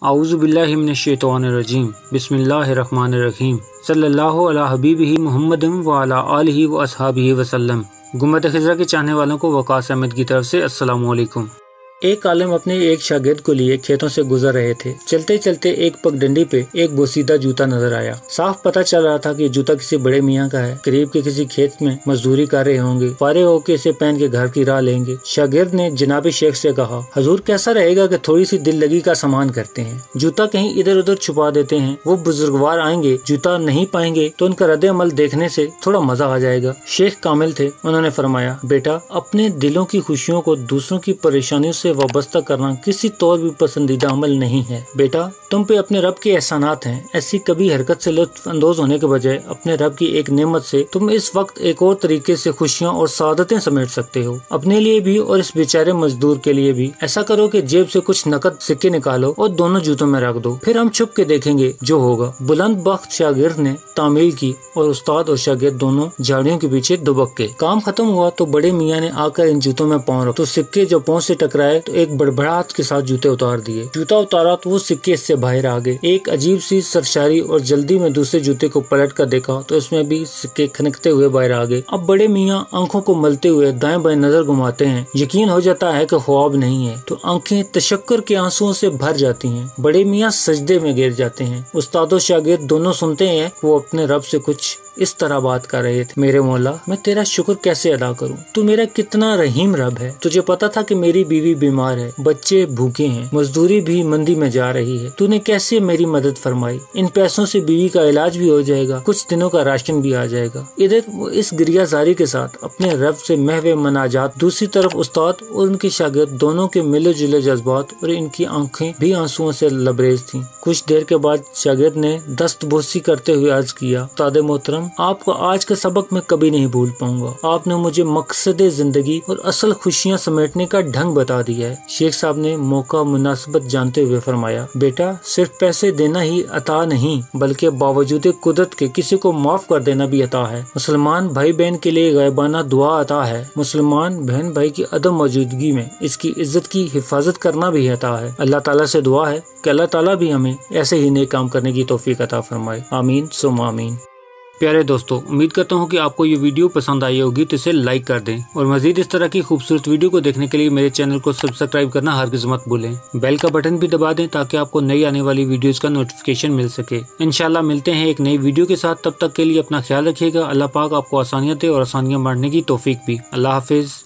اعوذ باللہ من الشیطان الرجیم بسم اللہ الرحمن الرحیم صلی اللہ علی حبیبہ محمد وعلی آلہ واصحابہ وسلم۔ گنبد خضرا کے چاہنے والوں کو وقاص احمد کی طرف سے السلام علیکم۔ ایک عالم اپنے ایک شاگرد کو لیے کھیتوں سے گزر رہے تھے۔ چلتے چلتے ایک پگڈنڈی پہ ایک بوسیدہ جوتا نظر آیا۔ صاف پتہ چل رہا تھا کہ جوتا کسی بڑے میاں کا ہے۔ قریب کے کسی کھیت میں مزدوری کر رہے ہوں گے، فارغ ہو کے اسے پہن کے گھر کی راہ لیں گے۔ شاگرد نے جناب شیخ سے کہا، حضور کیسا رہے گا کہ تھوڑی سی دل لگی کا سامان کرتے ہیں، جوتا کہیں ادھر ادھر چھپا دیتے ہیں، وہ بزرگوار آئیں گے جوتا نہیں پائیں گے تو ان کا رد عمل دیکھنے سے تھوڑا مزہ آ جائے گا۔ شیخ کامل تھے، انہوں نے فرمایا، بیٹا اپنے دلوں کی خوشیوں کو دوسروں کی پریشانیوں سے وابستہ کرنا کسی طور بھی پسندیدہ عمل نہیں ہے۔ بیٹا تم پہ اپنے رب کے احسانات ہیں، ایسی کبھی حرکت سے لطف اندوز ہونے کے بجائے اپنے رب کی ایک نعمت سے تم اس وقت ایک اور طریقے سے خوشیاں اور سعادتیں سمیٹ سکتے ہو۔ اپنے لیے بھی اور اس بیچارے مزدور کے لیے بھی ایسا کرو کہ جیب سے کچھ نقد سکے نکالو اور دونوں جوتوں میں رکھ دو، پھر ہم چھپ کے دیکھیں گے جو ہوگا۔ بلند بخت شاگرد نے تعمیل کی اور استاد اور شاگرد دونوں جھاڑیوں کے پیچھے دبک کے۔ کام ختم ہوا تو بڑے میاں نے آ کر ان جوتوں میں پاؤں رکھا تو سکے جو پاؤں سے ٹکرائے تو ایک بڑبڑاہٹ کے ساتھ جوتے اتار دیے۔ جوتا اتارا تو وہ سکے اس سے باہر آ گئے۔ ایک عجیب سی سرشاری اور جلدی میں دوسرے جوتے کو پلٹ کر دیکھا تو اس میں بھی سکے کھنکتے ہوئے باہر آ گئے۔ اب بڑے میاں آنکھوں کو ملتے ہوئے دائیں بائیں نظر گھماتے ہیں، یقین ہو جاتا ہے کہ خواب نہیں ہے تو آنکھیں تشکر کے آنسوؤں سے بھر جاتی ہیں۔ بڑے میاں سجدے میں گر جاتے ہیں۔ استاد و شاگرد دونوں سنتے ہیں وہ اپنے رب سے کچھ اس طرح بات کر رہے تھے، میرے مولا میں تیرا شکر کیسے ادا کروں، تو میرا کتنا رحیم رب ہے۔ تجھے پتا تھا کہ میری بیوی بیمار ہے، بچے بھوکے ہیں، مزدوری بھی مندی میں جا رہی ہے، تو نے کیسے میری مدد فرمائی۔ ان پیسوں سے بیوی کا علاج بھی ہو جائے گا، کچھ دنوں کا راشن بھی آ جائے گا۔ ادھر وہ اس گریہ زاری کے ساتھ اپنے رب سے محو مناجات، دوسری طرف استاد اور ان کے شاگرد دونوں کے ملے جلے جذبات اور ان کی آنکھیں بھی آنسوؤں سے لبریز تھیں۔ کچھ دیر کے بعد شاگرد نے دست بوسی کرتے ہوئے عرض کیا، استاد محترم آپ کو آج کا سبق میں کبھی نہیں بھول پاؤں گا، آپ نے مجھے مقصد زندگی اور اصل خوشیاں سمیٹنے کا ڈھنگ بتا دیا ہے۔ شیخ صاحب نے موقع مناسبت جانتے ہوئے فرمایا، بیٹا صرف پیسے دینا ہی عطا نہیں بلکہ باوجود قدرت کے کسی کو معاف کر دینا بھی عطا ہے۔ مسلمان بھائی بہن کے لیے غائبانہ دعا عطا ہے، مسلمان بہن بھائی کی عدم موجودگی میں اس کی عزت کی حفاظت کرنا بھی عطا ہے۔ اللہ تعالیٰ سے دعا ہے کہ اللہ تعالیٰ بھی ہمیں ایسے ہی نیک کام کرنے کی توفیق عطا فرمائے، آمین ثم آمین۔ پیارے دوستو، امید کرتا ہوں کہ آپ کو یہ ویڈیو پسند آئی ہوگی تو اسے لائک کر دیں اور مزید اس طرح کی خوبصورت ویڈیو کو دیکھنے کے لیے میرے چینل کو سبسکرائب کرنا ہرگز مت بھولیں۔ بیل کا بٹن بھی دبا دیں تاکہ آپ کو نئی آنے والی ویڈیوز کا نوٹیفیکیشن مل سکے۔ انشاءاللہ ملتے ہیں ایک نئی ویڈیو کے ساتھ، تب تک کے لیے اپنا خیال رکھیے گا۔ اللہ پاک آپ کو آسانیاں دے اور آسانیاں بانٹنے کی توفیق بھی۔ اللہ حافظ۔